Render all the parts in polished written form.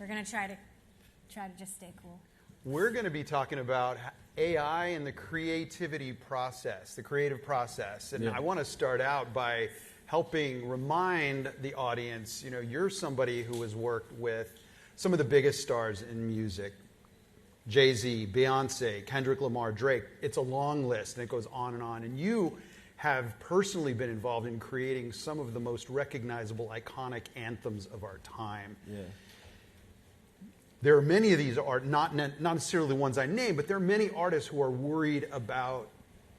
We're going to try to just stay cool. We're going to be talking about AI and the creativity process, the creative process. And I want to start out by helping remind the audience, you know, you're somebody who has worked with some of the biggest stars in music. Jay-Z, Beyonce, Kendrick Lamar, Drake. It's a long list, and it goes on. And you have personally been involved in creating some of the most recognizable, iconic anthems of our time. Yeah. There are many of these, not necessarily the ones I named, but there are many artists who are worried about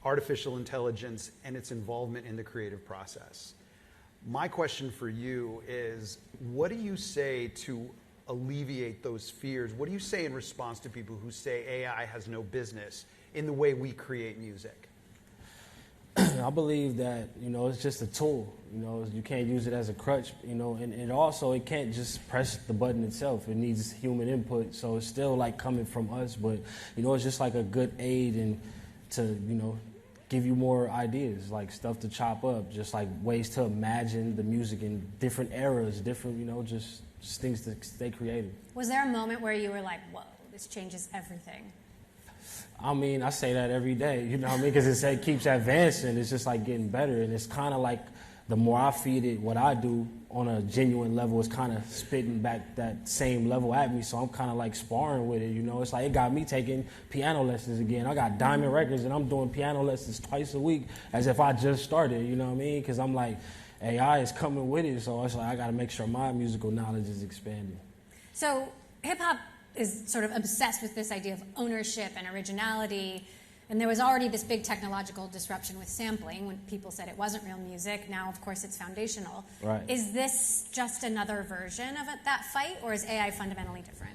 artificial intelligence and its involvement in the creative process. My question for you is, what do you say to alleviate those fears? What do you say in response to people who say AI has no business in the way we create music? I believe that, you know, it's just a tool. You know, you can't use it as a crutch, you know, and also it can't just press the button itself. It needs human input, so it's still like coming from us, but, you know, it's just like a good aid and to, you know, give you more ideas, like stuff to chop up, just like ways to imagine the music in different eras, different, you know, just things to stay creative. Was there a moment where you were like, whoa, this changes everything? I mean, I say that every day, you know what I mean? Because it keeps advancing. It's just like getting better. And it's kind of like the more I feed it what I do on a genuine level, it's kind of spitting back that same level at me. So I'm kind of like sparring with it, you know? It's like it got me taking piano lessons again. I got Diamond Records and I'm doing piano lessons twice a week as if I just started, you know what I mean? Because I'm like, AI is coming with it. So it's like I got to make sure my musical knowledge is expanding. So hip-hop is sort of obsessed with this idea of ownership and originality. And there was already this big technological disruption with sampling when people said it wasn't real music. Now, of course, it's foundational. Right. Is this just another version of that fight, or is AI fundamentally different?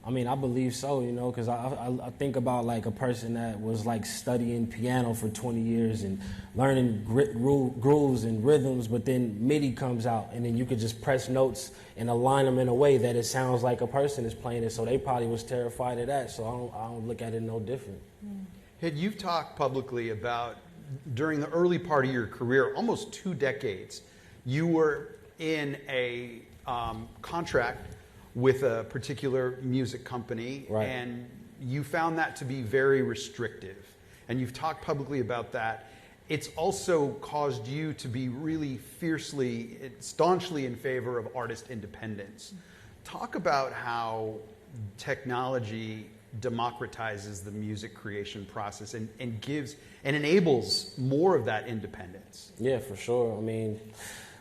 I mean, I believe so, you know, because I think about like a person that was like studying piano for 20 years and learning grooves and rhythms, but then MIDI comes out and then you could just press notes and align them in a way that it sounds like a person is playing it. So they probably was terrified of that. So I don't look at it no different. Had you've talked publicly about during the early part of your career, almost 2 decades, you were in a contract with a particular music company, right, and you found that to be very restrictive. And you've talked publicly about that. It's also caused you to be really fiercely, staunchly in favor of artist independence. Talk about how technology democratizes the music creation process and gives and enables more of that independence. Yeah, for sure. I mean,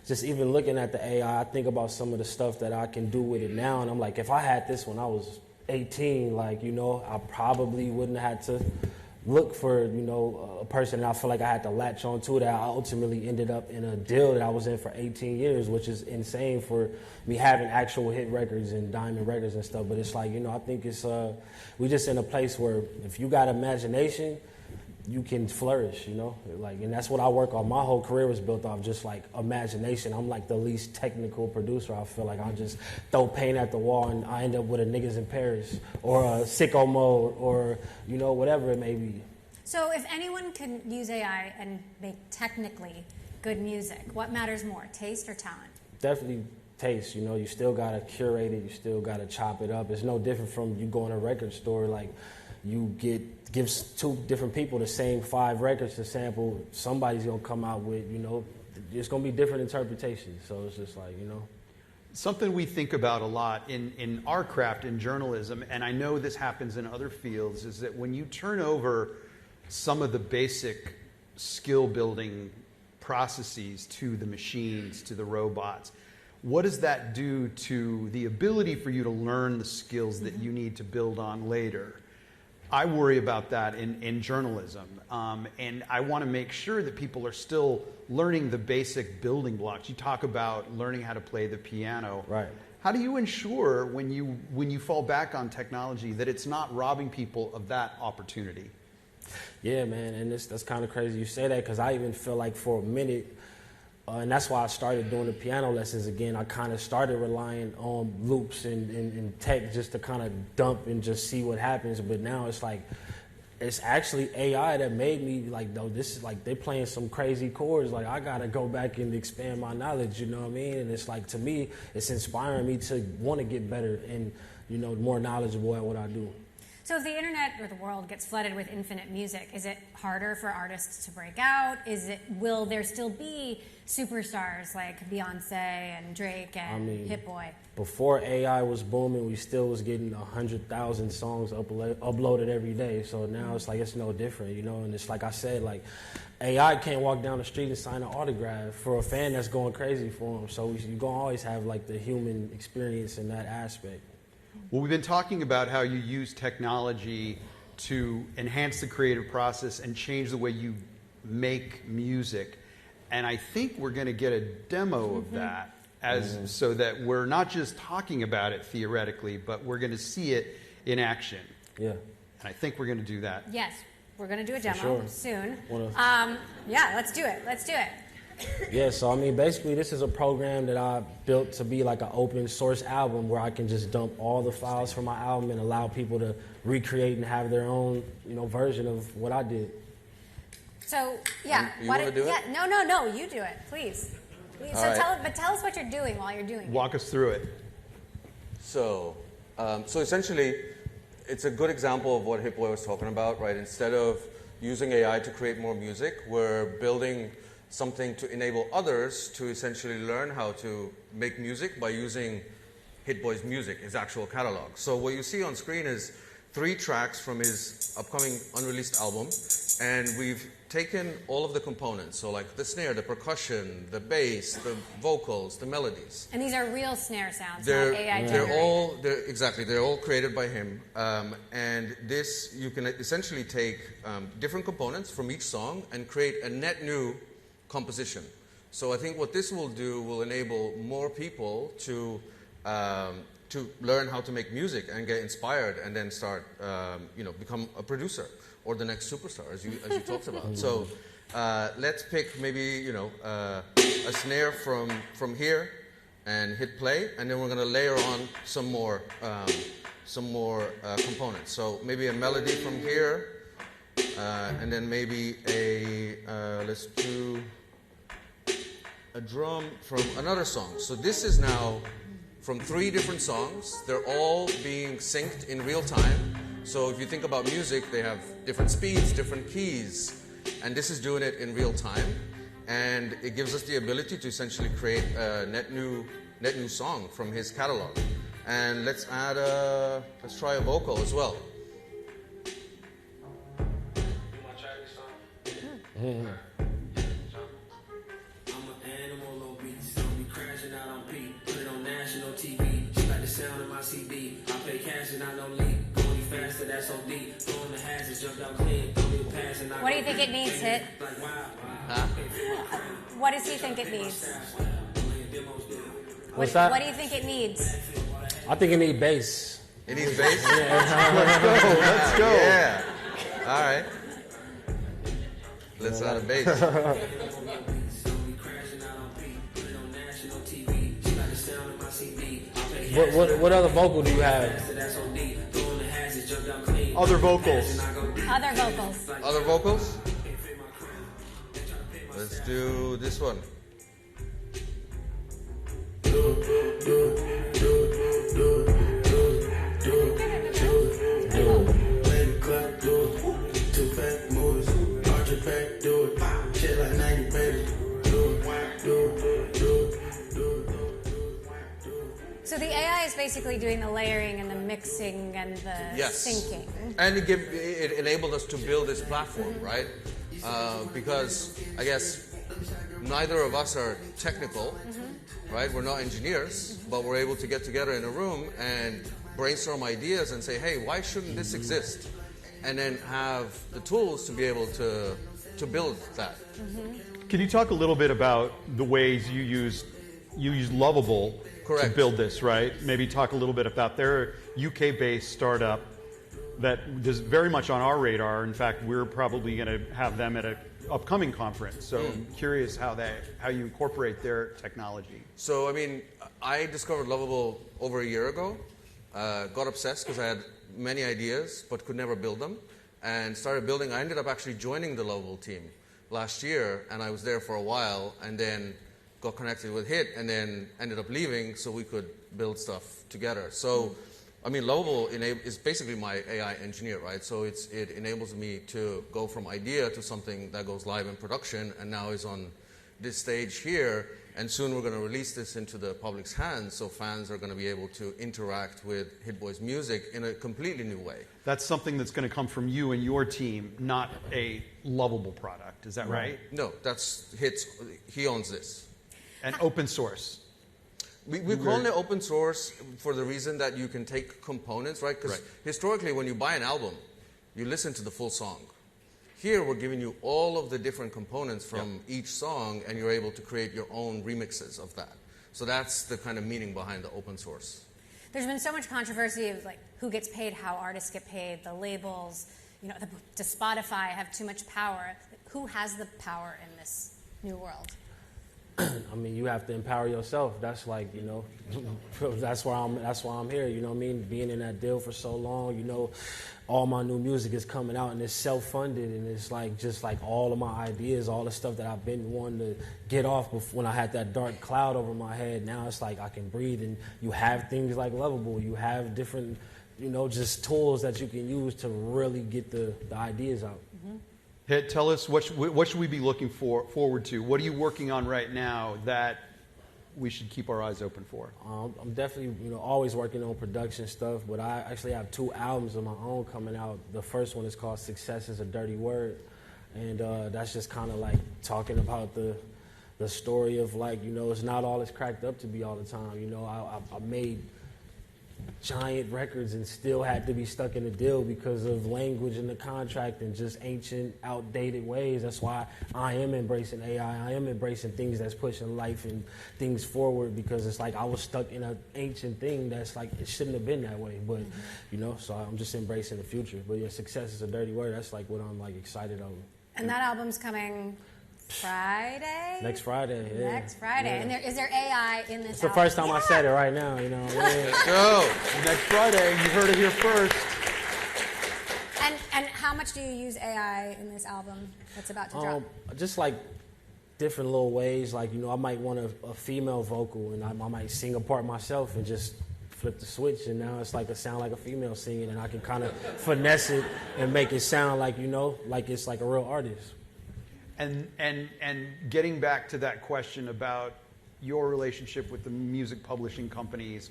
just even looking at the AI, I think about some of the stuff that I can do with it now, and I'm like, if I had this when I was 18, like, you know, I probably wouldn't have had to look for, you know, a person, and I feel like I had to latch on to that. I ultimately ended up in a deal that I was in for 18 years, which is insane for me having actual hit records and diamond records and stuff. But it's like, you know, I think it's, we just in a place where if you got imagination, you can flourish, you know, like, and that's what I work on. My whole career was built off just like imagination. I'm like the least technical producer. I feel like I just throw paint at the wall and I end up with a Niggas in Paris or a Sicko Mode or, you know, whatever it may be. So if anyone can use AI and make technically good music, what matters more, taste or talent? Definitely taste, you know, you still got to curate it. You still got to chop it up. It's no different from you go in a record store, like you gives 2 different people the same 5 records to sample. Somebody's going to come out with, you know, it's going to be different interpretations. So it's just like, you know. Something we think about a lot in our craft, in journalism, and I know this happens in other fields, is that when you turn over some of the basic skill building processes to the machines, to the robots, what does that do to the ability for you to learn the skills that you need to build on later? I worry about that in journalism, and I want to make sure that people are still learning the basic building blocks. You talk about learning how to play the piano. Right. How do you ensure when you fall back on technology that it's not robbing people of that opportunity? Yeah, man, and that's kind of crazy you say that, because I even feel like for a minute, and that's why I started doing the piano lessons again. I kind of started relying on loops and tech just to kind of dump and just see what happens. But now it's like it's actually AI that made me like, no, this is like they're playing some crazy chords. Like I gotta go back and expand my knowledge. You know what I mean? And it's like, to me, it's inspiring me to want to get better and, you know, more knowledgeable at what I do. So if the internet or the world gets flooded with infinite music, is it harder for artists to break out? Will there still be superstars like Beyonce and Drake and Hit Boy? Before AI was booming, we still was getting 100,000 songs uploaded every day. So now it's like, it's no different, you know? And it's like I said, like AI can't walk down the street and sign an autograph for a fan that's going crazy for him. So you're going to always have like the human experience in that aspect. Well, we've been talking about how you use technology to enhance the creative process and change the way you make music. And I think we're going to get a demo of that so that we're not just talking about it theoretically, but we're going to see it in action. Yeah. And I think we're going to do that. Yes, we're going to do a demo soon. Yeah, let's do it. Let's do it. Yeah, so I mean, basically this is a program that I built to be like an open source album where I can just dump all the files from my album and allow people to recreate and have their own, you know, version of what I did. So, yeah. You want to do it? Yeah, no, you do it, please. So right. tell us what you're doing while you're doing it. Walk us through it. So essentially, it's a good example of what Hit Boy was talking about, right? Instead of using AI to create more music, we're building something to enable others to essentially learn how to make music by using Hit Boy's music, his actual catalog. So what you see on screen is 3 tracks from his upcoming unreleased album, and we've taken all of the components, so like the snare, the percussion, the bass, the vocals, the melodies. And these are real snare sounds, They're, not AI generated. They're all created by him. And this, you can essentially take different components from each song and create a net new composition. So I think what this will do will enable more people to learn how to make music and get inspired and then start, become a producer or the next superstar, as you talked about. So let's pick maybe, a snare from here and hit play, and then we're going to layer on some more components. So maybe a melody from here, and then maybe let's do a drum from another song. So this is now from 3 different songs. They're all being synced in real time. So if you think about music, they have different speeds, different keys, and this is doing it in real time. And it gives us the ability to essentially create a net new song from his catalog. And let's try a vocal as well. Mm-hmm. Sound of my CD. I pay cash and I don't leave. Going faster, that's so deep. Going the hazards, jumped out clean. What do you think it needs, Hit? Huh? What does he think it needs? What's that? What do you think it needs? I think it needs bass. It needs bass? Let's go. Yeah. All right. Let's add a bass. What other vocal do you have? Other vocals. Other vocals? Let's do this one. So the AI is basically doing the layering and the mixing and the syncing. And it enabled us to build this platform, right? Because I guess neither of us are technical, right? We're not engineers, but we're able to get together in a room and brainstorm ideas and say, hey, why shouldn't this exist? And then have the tools to be able to build that. Can you talk a little bit about the ways you use Lovable to build this, right? Maybe talk a little bit about their UK-based startup that is very much on our radar. In fact, we're probably going to have them at an upcoming conference. So I'm curious how you incorporate their technology. So, I mean, I discovered Lovable over a year ago. Got obsessed because I had many ideas but could never build them. and started building. I ended up actually joining the Lovable team last year, and I was there for a while, and then got connected with Hit, and then ended up leaving so we could build stuff together. So, I mean, Lovable is basically my AI engineer, right? So it enables me to go from idea to something that goes live in production, and now is on this stage here. And soon we're going to release this into the public's hands, so fans are going to be able to interact with Hit Boy's music in a completely new way. That's something that's going to come from you and your team, not a Lovable product. Is that right? No, that's Hit's. He owns this. And open source. We call it open source for the reason that you can take components, right? Because historically, when you buy an album, you listen to the full song. Here, we're giving you all of the different components from each song, and you're able to create your own remixes of that. So that's the kind of meaning behind the open source. There's been so much controversy of like who gets paid, how artists get paid, the labels. You know, does Spotify have too much power? Who has the power in this new world? I mean, you have to empower yourself. That's like, you know, that's why I'm here. You know what I mean? Being in that deal for so long, you know, all my new music is coming out and it's self-funded, and it's like just like all of my ideas, all the stuff that I've been wanting to get off before, when I had that dark cloud over my head. Now it's like I can breathe, and you have things like Lovable. You have different, you know, just tools that you can use to really get the ideas out. Mm-hmm. Hit, tell us what should we be looking forward to? What are you working on right now that we should keep our eyes open for? I'm definitely, you know, always working on production stuff, but I actually have 2 albums of my own coming out. The first one is called Success is a Dirty Word, and that's just kind of like talking about the story of, like, you know, it's not all it's cracked up to be all the time. You know, I made giant records and still had to be stuck in a deal because of language in the contract and just ancient, outdated ways. That's why I am embracing AI. I am embracing things that's pushing life and things forward, because it's like I was stuck in an ancient thing that's like it shouldn't have been that way. But, you know, so I'm just embracing the future. But yeah, Success is a Dirty Word. That's like what I'm like excited over. And that album's coming Friday? Next Friday, yeah. Next Friday. Yeah. And is there AI in this It's the album? first time I said it right now, you know. Let's go. Next Friday. You heard it here first. And how much do you use AI in this album that's about to drop? Just like different little ways. Like, you know, I might want a female vocal, and I might sing a part myself and just flip the switch, and now it's like a sound like a female singing, and I can kind of finesse it and make it sound like, you know, like it's like a real artist. And getting back to that question about your relationship with the music publishing companies,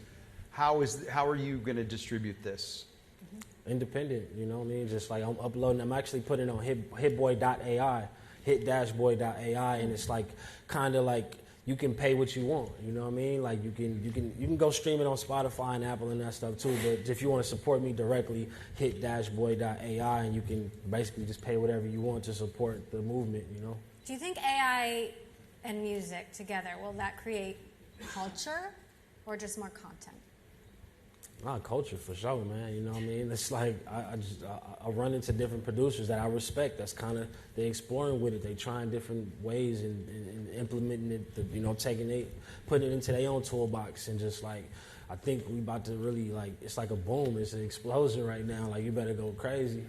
how are you going to distribute this? Independent, you know what I mean? Just like I'm uploading, I'm actually putting it on hitboy.ai, hit-boy.ai, and it's like kind of like you can pay what you want, you know what I mean? Like you can go stream it on Spotify and Apple and that stuff too, but if you want to support me directly, hit-boy.ai, and you can basically just pay whatever you want to support the movement, you know? Do you think AI and music together, will that create culture or just more content? Culture for sure, man. You know what I mean? It's like I run into different producers that I respect. That's kind of, they exploring with it. They trying different ways and implementing it. You know, putting it into their own toolbox, and just like I think we about to really, like, it's like a boom. It's an explosion right now. Like, you better go crazy.